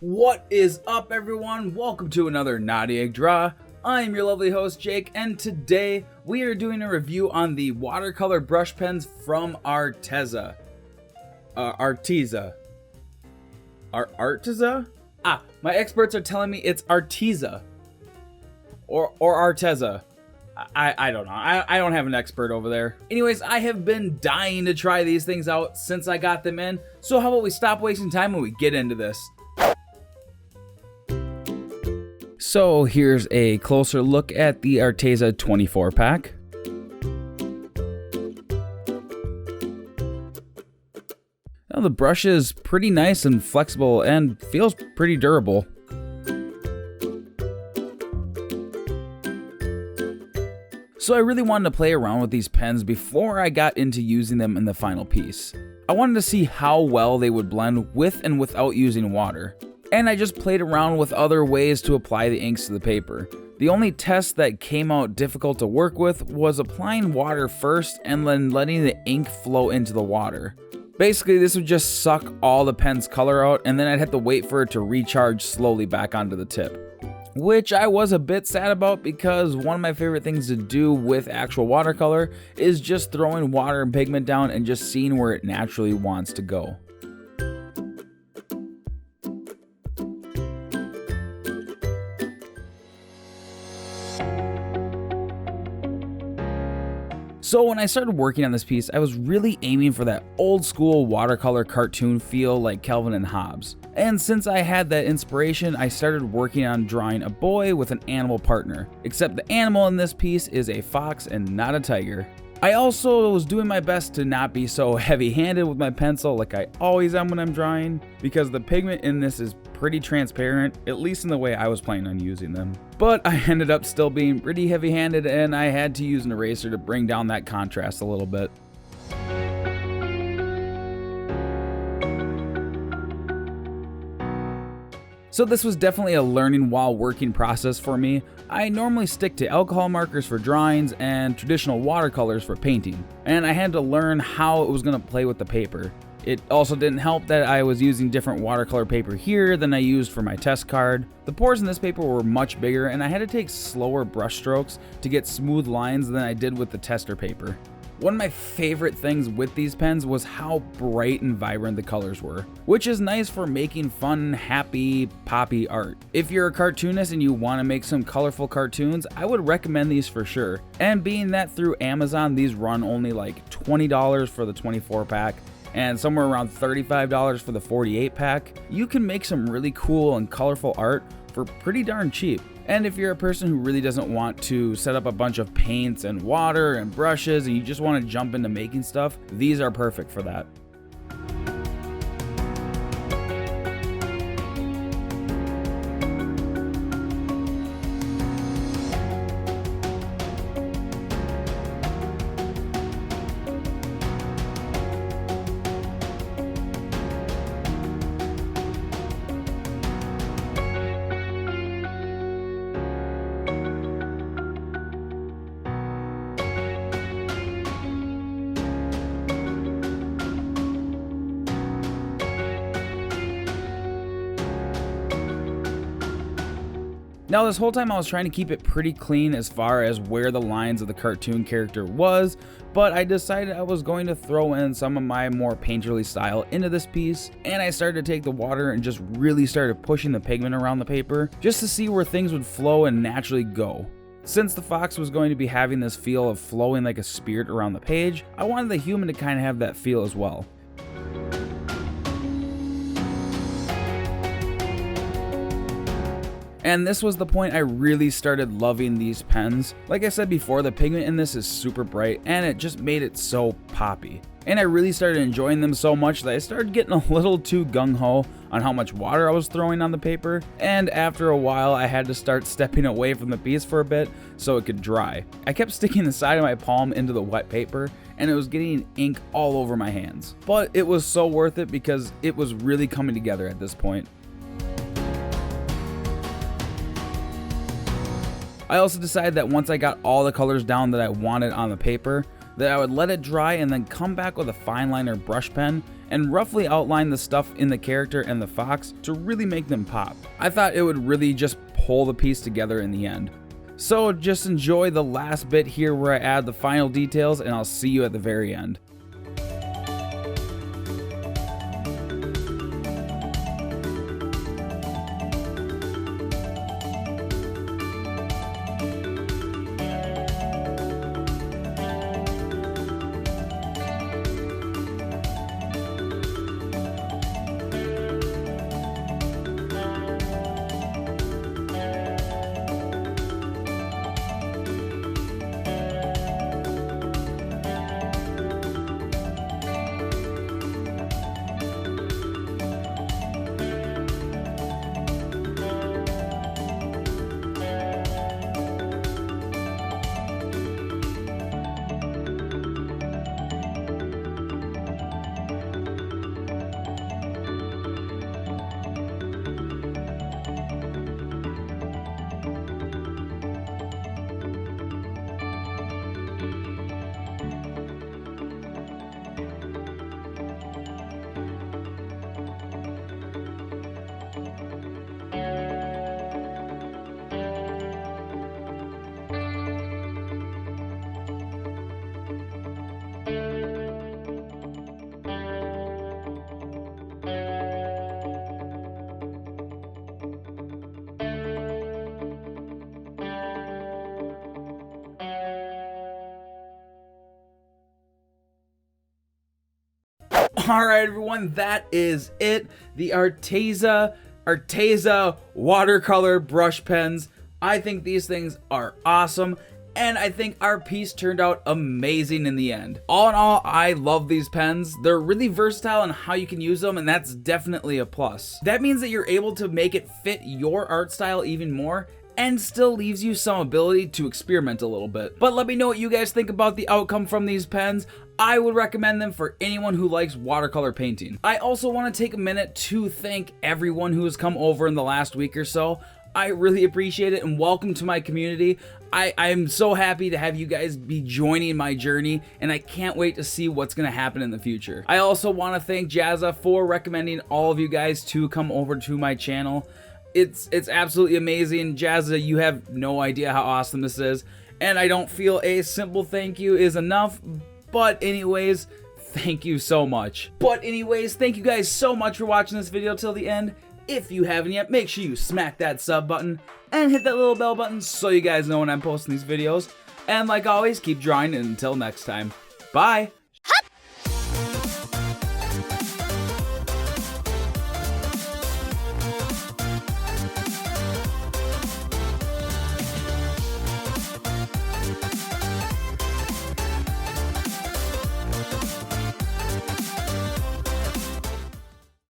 What is up, everyone? Welcome to another Naughty Egg Draw. I'm your lovely host, Jake, and today we are doing a review on the watercolor brush pens from Arteza. Arteza? My experts are telling me it's Arteza. Or Arteza. I don't know. I don't have an expert over there. Anyways, I have been dying to try these things out since I got them in, so how about we stop wasting time and we get into this. So here's a closer look at the Arteza 24 pack. Now the brush is pretty nice and flexible and feels pretty durable. So I really wanted to play around with these pens before I got into using them in the final piece. I wanted to see how well they would blend with and without using water. And I just played around with other ways to apply the inks to the paper. The only test that came out difficult to work with was applying water first and then letting the ink flow into the water. Basically, this would just suck all the pen's color out, and then I'd have to wait for it to recharge slowly back onto the tip. Which I was a bit sad about, because one of my favorite things to do with actual watercolor is just throwing water and pigment down and just seeing where it naturally wants to go. So when I started working on this piece, I was really aiming for that old school watercolor cartoon feel like Calvin and Hobbes. And since I had that inspiration, I started working on drawing a boy with an animal partner. Except the animal in this piece is a fox and not a tiger. I also was doing my best to not be so heavy-handed with my pencil like I always am when I'm drawing, because the pigment in this is pretty transparent, at least in the way I was planning on using them. But I ended up still being pretty heavy-handed, and I had to use an eraser to bring down that contrast a little bit. So this was definitely a learning while working process for me. I normally stick to alcohol markers for drawings and traditional watercolors for painting, and I had to learn how it was going to play with the paper. It also didn't help that I was using different watercolor paper here than I used for my test card. The pores in this paper were much bigger, and I had to take slower brush strokes to get smooth lines than I did with the tester paper. One of my favorite things with these pens was how bright and vibrant the colors were, which is nice for making fun, happy, poppy art. If you're a cartoonist and you want to make some colorful cartoons, I would recommend these for sure. And being that through Amazon, these run only like $20 for the 24 pack, and somewhere around $35 for the 48 pack, you can make some really cool and colorful art for pretty darn cheap. And if you're a person who really doesn't want to set up a bunch of paints and water and brushes and you just want to jump into making stuff, these are perfect for that. Now this whole time I was trying to keep it pretty clean as far as where the lines of the cartoon character was, but I decided I was going to throw in some of my more painterly style into this piece, and I started to take the water and just really started pushing the pigment around the paper just to see where things would flow and naturally go. Since the fox was going to be having this feel of flowing like a spirit around the page, I wanted the human to kind of have that feel as well. And this was the point I really started loving these pens. Like I said before, the pigment in this is super bright and it just made it so poppy. And I really started enjoying them so much that I started getting a little too gung-ho on how much water I was throwing on the paper, and after a while I had to start stepping away from the piece for a bit so it could dry. I kept sticking the side of my palm into the wet paper and it was getting ink all over my hands. But it was so worth it because it was really coming together at this point. I also decided that once I got all the colors down that I wanted on the paper, that I would let it dry and then come back with a fine liner brush pen and roughly outline the stuff in the character and the fox to really make them pop. I thought it would really just pull the piece together in the end. So just enjoy the last bit here where I add the final details, and I'll see you at the very end. Alright everyone, that is it. The Arteza watercolor brush pens. I think these things are awesome, and I think our piece turned out amazing in the end. All in all, I love these pens. They're really versatile in how you can use them, and that's definitely a plus. That means that you're able to make it fit your art style even more, and still leaves you some ability to experiment a little bit. But let me know what you guys think about the outcome from these pens. I would recommend them for anyone who likes watercolor painting. I also want to take a minute to thank everyone who has come over in the last week or so. I really appreciate it, and welcome to my community. I'm so happy to have you guys be joining my journey, and I can't wait to see what's going to happen in the future. I also want to thank Jazza for recommending all of you guys to come over to my channel. It's absolutely amazing. Jazza, you have no idea how awesome this is, and I don't feel a simple thank you is enough, but anyways, thank you so much. But anyways, thank you guys so much for watching this video till the end. If you haven't yet, make sure you smack that sub button and hit that little bell button so you guys know when I'm posting these videos. And like always, keep drawing, and until next time, bye!